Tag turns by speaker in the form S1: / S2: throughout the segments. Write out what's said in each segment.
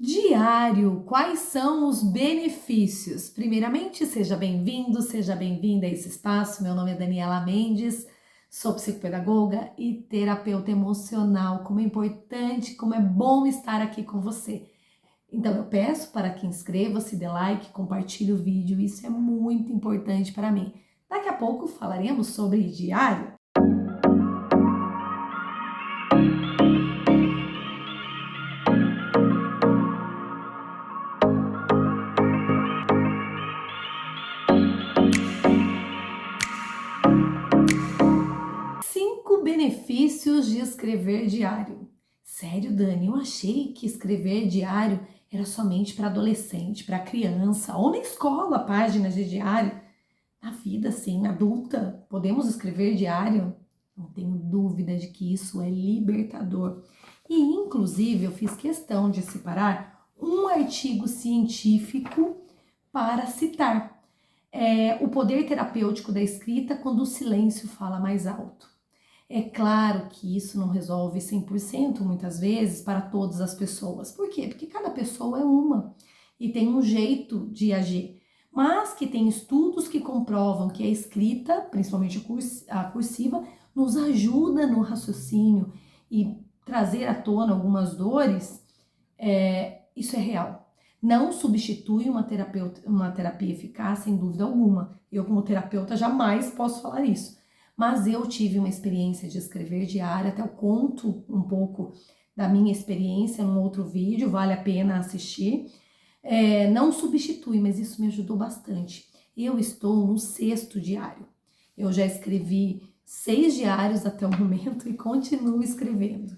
S1: Diário, quais são os benefícios? Primeiramente, seja bem-vindo, seja bem-vinda a esse espaço. Meu nome é Daniela Mendes, sou psicopedagoga e terapeuta emocional. Como é importante, como é bom estar aqui com você. Então, eu peço para que inscreva-se, dê like, compartilhe o vídeo, isso é muito importante para mim. Daqui a pouco falaremos sobre diário. Benefícios de escrever diário. Sério, Dani, eu achei que escrever diário era somente para adolescente, para criança, ou na escola, páginas de diário. Na vida, sim, adulta, podemos escrever diário? Não tenho dúvida de que isso é libertador. E, inclusive, eu fiz questão de separar um artigo científico para citar. O poder terapêutico da escrita quando o silêncio fala mais alto. É claro que isso não resolve 100% muitas vezes para todas as pessoas. Por quê? Porque cada pessoa é uma e tem um jeito de agir. Mas que tem estudos que comprovam que a escrita, principalmente a cursiva, nos ajuda no raciocínio e trazer à tona algumas dores, isso é real. Não substitui uma terapia eficaz, sem dúvida alguma. Eu, como terapeuta, jamais posso falar isso. Mas eu tive uma experiência de escrever diário, até eu conto um pouco da minha experiência num outro vídeo, vale a pena assistir. Não substitui, mas isso me ajudou bastante. Eu estou no 6º diário. Eu já escrevi 6 diários até o momento e continuo escrevendo.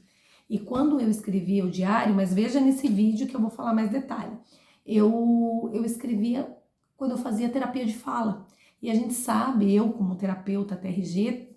S1: E quando eu escrevia o diário, mas veja nesse vídeo que eu vou falar mais detalhe, eu escrevia quando eu fazia terapia de fala. E a gente sabe, eu como terapeuta TRG,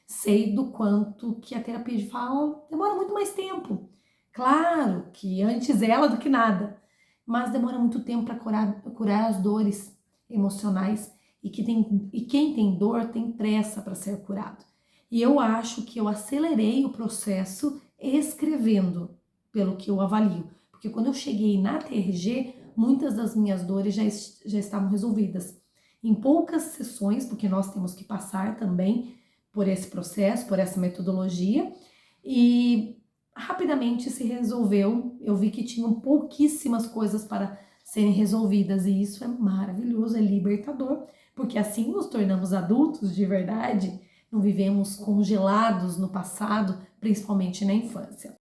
S1: sei do quanto que a terapia de fala demora muito mais tempo. Claro que antes ela do que nada, mas demora muito tempo para curar as dores emocionais e quem tem dor tem pressa para ser curado. E eu acho que eu acelerei o processo escrevendo, pelo que eu avalio. Porque quando eu cheguei na TRG, muitas das minhas dores já estavam resolvidas. Em poucas sessões, porque nós temos que passar também por esse processo, por essa metodologia, e rapidamente se resolveu. Eu vi que tinham pouquíssimas coisas para serem resolvidas, e isso é maravilhoso, é libertador, porque assim nos tornamos adultos de verdade, não vivemos congelados no passado, principalmente na infância.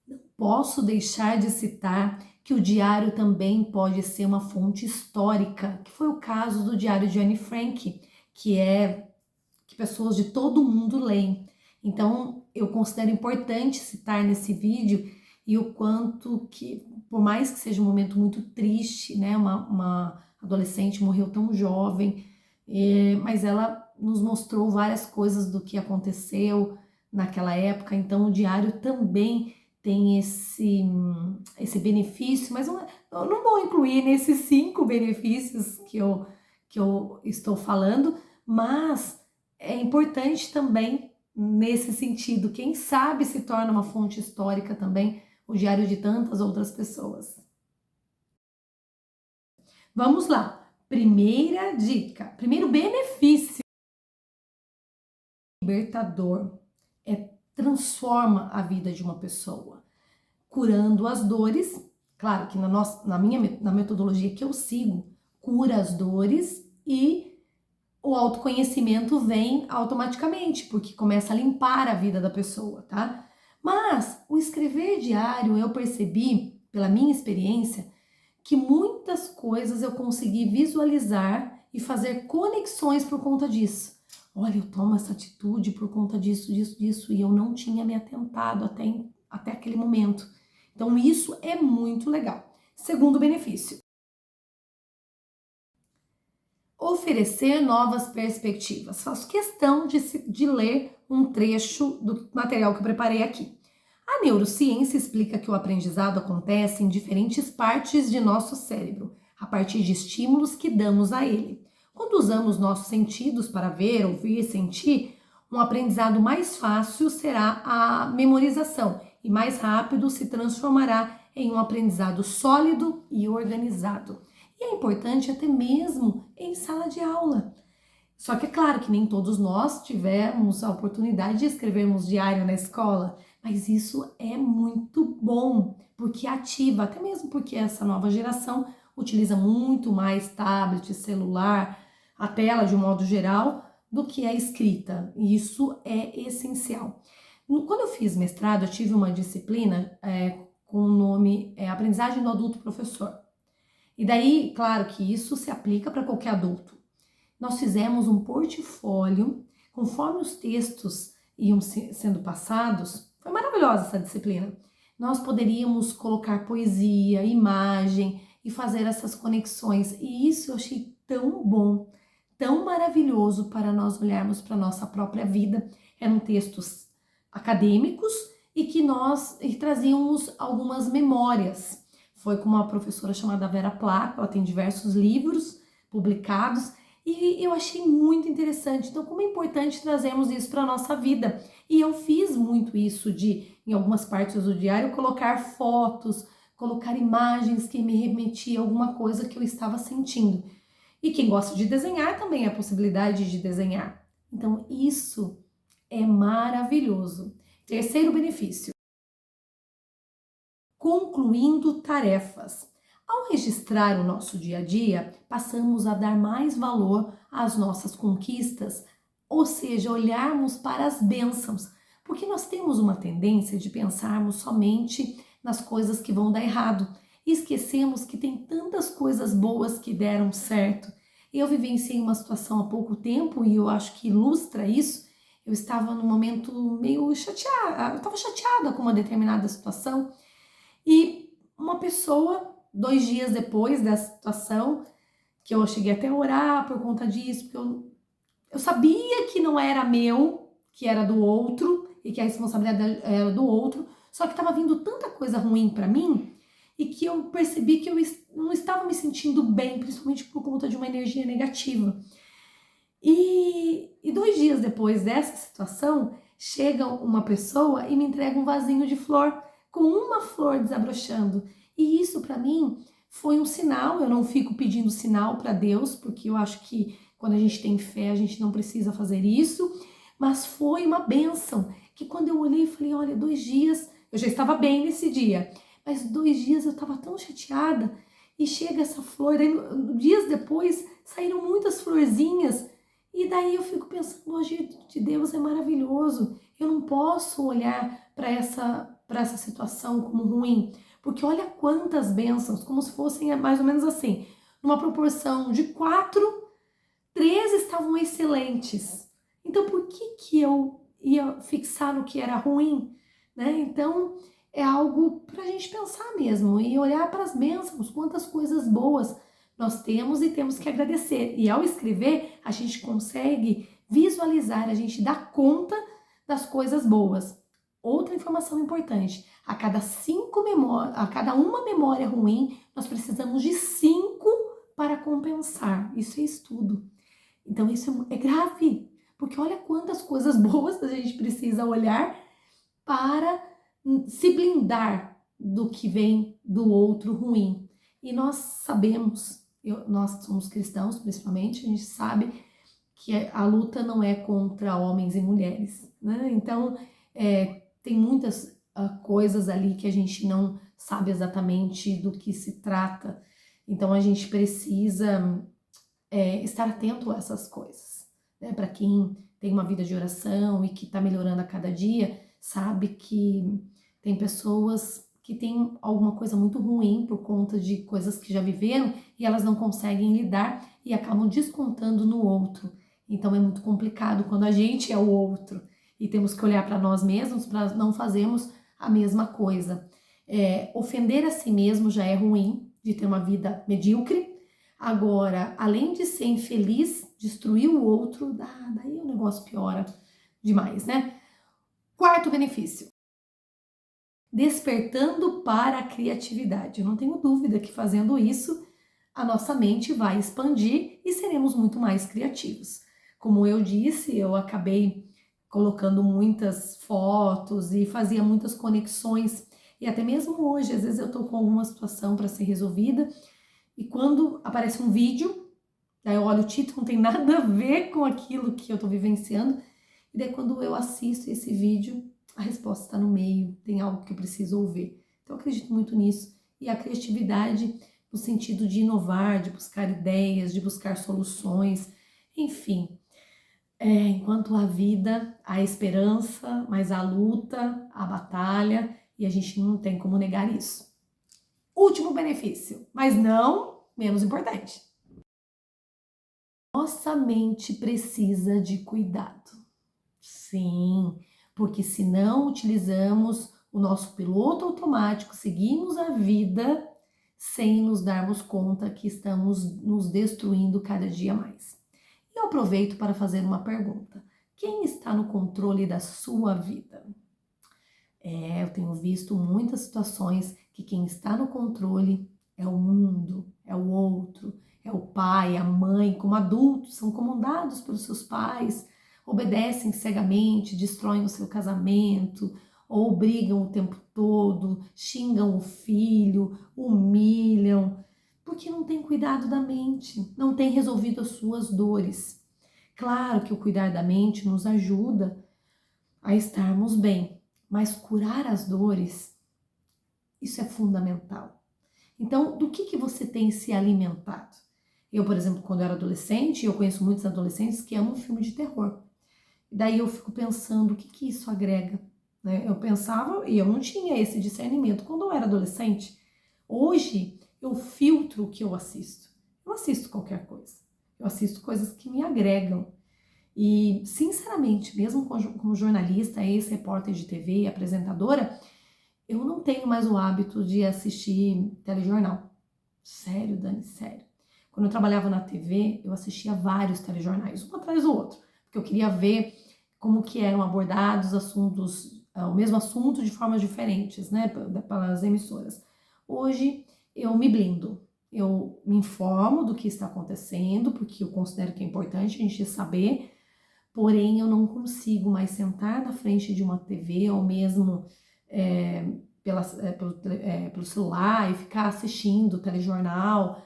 S1: Não posso deixar de citar que o diário também pode ser uma fonte histórica, que foi o caso do diário de Anne Frank, que pessoas de todo mundo leem. Então, eu considero importante citar nesse vídeo e o quanto que, por mais que seja um momento muito triste, né, uma adolescente morreu tão jovem, mas ela nos mostrou várias coisas do que aconteceu naquela época, então o diário também tem esse benefício, mas eu não vou incluir nesses 5 benefícios que eu estou falando, mas é importante também nesse sentido. Quem sabe se torna uma fonte histórica também, o diário de tantas outras pessoas. Vamos lá. Primeira dica, primeiro benefício libertador transforma a vida de uma pessoa, curando as dores. Claro que na metodologia que eu sigo, cura as dores e o autoconhecimento vem automaticamente, porque começa a limpar a vida da pessoa, tá? Mas o escrever diário, eu percebi, pela minha experiência, que muitas coisas eu consegui visualizar e fazer conexões por conta disso. Olha, eu tomo essa atitude por conta disso, e eu não tinha me atentado até aquele momento. Então, isso é muito legal. Segundo benefício, oferecer novas perspectivas. Faço questão de ler um trecho do material que eu preparei aqui. A neurociência explica que o aprendizado acontece em diferentes partes de nosso cérebro, a partir de estímulos que damos a ele. Quando usamos nossos sentidos para ver, ouvir e sentir, um aprendizado mais fácil será a memorização e mais rápido se transformará em um aprendizado sólido e organizado. E é importante até mesmo em sala de aula. Só que é claro que nem todos nós tivemos a oportunidade de escrevermos diário na escola, mas isso é muito bom, porque ativa, até mesmo porque essa nova geração utiliza muito mais tablet, celular, a tela de um modo geral, do que a escrita. E isso é essencial. Quando eu fiz mestrado, eu tive uma disciplina com o nome Aprendizagem do Adulto Professor. E daí, claro que isso se aplica para qualquer adulto. Nós fizemos um portfólio, conforme os textos iam sendo passados, foi maravilhosa essa disciplina. Nós poderíamos colocar poesia, imagem e fazer essas conexões. E isso eu achei tão bom, tão maravilhoso para nós olharmos para a nossa própria vida. Eram textos acadêmicos e que nós trazíamos algumas memórias. Foi com uma professora chamada Vera Placa, ela tem diversos livros publicados e eu achei muito interessante. Então, como é importante trazermos isso para a nossa vida. E eu fiz muito isso em algumas partes do diário, colocar fotos, colocar imagens que me remetiam a alguma coisa que eu estava sentindo. E quem gosta de desenhar também é a possibilidade de desenhar. Então, isso é maravilhoso. Terceiro benefício. Concluindo tarefas. Ao registrar o nosso dia a dia, passamos a dar mais valor às nossas conquistas, ou seja, olharmos para as bênçãos, porque nós temos uma tendência de pensarmos somente nas coisas que vão dar errado e esquecemos que tem tantas coisas boas que deram certo. Eu vivenciei uma situação há pouco tempo e eu acho que ilustra isso. Eu estava num momento meio chateada, eu estava chateada com uma determinada situação e uma pessoa, 2 dias depois dessa situação, que eu cheguei até a orar por conta disso, porque eu sabia que não era meu, que era do outro e que a responsabilidade era do outro, só que estava vindo tanta coisa ruim para mim e que eu percebi que eu não estava me sentindo bem, principalmente por conta de uma energia negativa. E 2 dias depois dessa situação, chega uma pessoa e me entrega um vasinho de flor, com uma flor desabrochando. E isso para mim foi um sinal. Eu não fico pedindo sinal para Deus, porque eu acho que quando a gente tem fé, a gente não precisa fazer isso. Mas foi uma bênção, que quando eu olhei e falei, olha, 2 dias, eu já estava bem nesse dia, mas 2 dias eu estava tão chateada, e chega essa flor, daí, dias depois saíram muitas florzinhas, e daí eu fico pensando, o agir de Deus é maravilhoso. Eu não posso olhar para essa situação como ruim, porque olha quantas bênçãos, como se fossem mais ou menos assim, numa proporção de 4, 3 estavam excelentes. Então por que eu ia fixar no que era ruim, né? Então é algo para a gente pensar mesmo e olhar para as bênçãos, quantas coisas boas nós temos e temos que agradecer. E ao escrever, a gente consegue visualizar, a gente dá conta das coisas boas. Outra informação importante, a cada uma memória ruim, nós precisamos de 5 para compensar. Isso é estudo. Então isso é grave, porque olha quantas coisas boas a gente precisa olhar para se blindar do que vem do outro ruim. E nós sabemos, nós que somos cristãos principalmente, a gente sabe que a luta não é contra homens e mulheres, né? Então, tem muitas coisas ali que a gente não sabe exatamente do que se trata. Então, a gente precisa estar atento a essas coisas, né? Para quem tem uma vida de oração e que está melhorando a cada dia, sabe que tem pessoas que têm alguma coisa muito ruim por conta de coisas que já viveram e elas não conseguem lidar e acabam descontando no outro. Então é muito complicado quando a gente é o outro e temos que olhar para nós mesmos para não fazermos a mesma coisa. Ofender a si mesmo já é ruim, de ter uma vida medíocre. Agora, além de ser infeliz, destruir o outro, daí o negócio piora demais, né? Quarto benefício. Despertando para a criatividade. Eu não tenho dúvida que fazendo isso, a nossa mente vai expandir e seremos muito mais criativos. Como eu disse, eu acabei colocando muitas fotos e fazia muitas conexões. E até mesmo hoje, às vezes eu tô com alguma situação para ser resolvida e quando aparece um vídeo, daí eu olho o título, não tem nada a ver com aquilo que eu tô vivenciando, e daí quando eu assisto esse vídeo, a resposta está no meio, tem algo que eu preciso ouvir. Então eu acredito muito nisso. E a criatividade no sentido de inovar, de buscar ideias, de buscar soluções, enfim. Enquanto a vida, a esperança, mas a luta, a batalha, e a gente não tem como negar isso. Último benefício, mas não menos importante. Nossa mente precisa de cuidado. Sim, porque se não utilizamos o nosso piloto automático, seguimos a vida sem nos darmos conta que estamos nos destruindo cada dia mais. E eu aproveito para fazer uma pergunta. Quem está no controle da sua vida? Eu tenho visto muitas situações que quem está no controle é o mundo, é o outro, é o pai, a mãe, como adultos, são comandados pelos seus pais, obedecem cegamente, destroem o seu casamento, ou brigam o tempo todo, xingam o filho, humilham, porque não tem cuidado da mente, não tem resolvido as suas dores. Claro que o cuidar da mente nos ajuda a estarmos bem, mas curar as dores, isso é fundamental. Então, do que você tem se alimentado? Eu, por exemplo, quando eu era adolescente, eu conheço muitos adolescentes que amam filme de terror. Daí eu fico pensando, o que isso agrega? Né? Eu pensava, e eu não tinha esse discernimento quando eu era adolescente. Hoje, eu filtro o que eu assisto. Eu não assisto qualquer coisa. Eu assisto coisas que me agregam. E, sinceramente, mesmo como jornalista, ex-repórter de TV e apresentadora, eu não tenho mais o hábito de assistir telejornal. Sério, Dani, sério. Quando eu trabalhava na TV, eu assistia vários telejornais, um atrás do outro, porque eu queria ver como que eram abordados assuntos, o mesmo assunto de formas diferentes, né, pelas emissoras. Hoje, eu me blindo. Eu me informo do que está acontecendo, porque eu considero que é importante a gente saber, porém eu não consigo mais sentar na frente de uma TV ou mesmo pelo celular e ficar assistindo telejornal.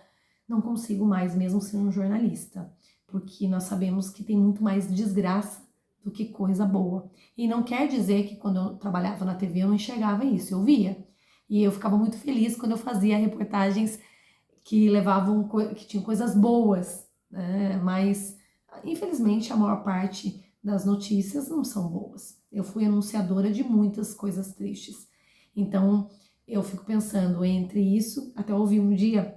S1: Não consigo mais, mesmo sendo um jornalista, porque nós sabemos que tem muito mais desgraça do que coisa boa. E não quer dizer que quando eu trabalhava na TV eu não enxergava isso, eu via. E eu ficava muito feliz quando eu fazia reportagens que levavam, que tinham coisas boas, né? Mas infelizmente a maior parte das notícias não são boas. Eu fui anunciadora de muitas coisas tristes. Então eu fico pensando entre isso, até ouvi um dia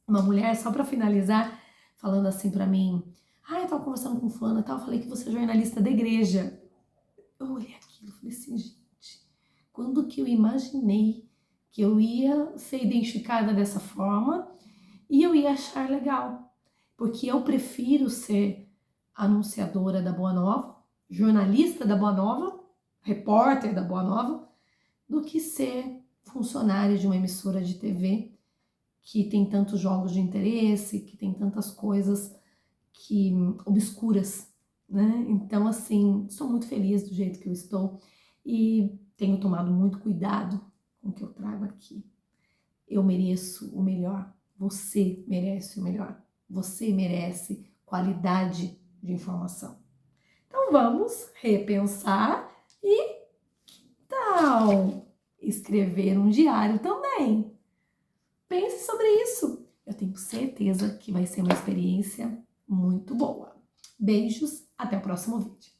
S1: uma mulher, só para finalizar, falando assim para mim: eu tava conversando com fulana e tal, eu falei que você é jornalista da igreja. Eu olhei aquilo e falei assim, gente, quando que eu imaginei que eu ia ser identificada dessa forma e eu ia achar legal? Porque eu prefiro ser anunciadora da Boa Nova, jornalista da Boa Nova, repórter da Boa Nova, do que ser funcionária de uma emissora de TV que tem tantos jogos de interesse, que tem tantas coisas que obscuras, né? Então, assim, estou muito feliz do jeito que eu estou e tenho tomado muito cuidado com o que eu trago aqui. Eu mereço o melhor, você merece o melhor, você merece qualidade de informação. Então, vamos repensar e que tal escrever um diário também? Pense sobre isso. Eu tenho certeza que vai ser uma experiência muito boa. Beijos, até o próximo vídeo.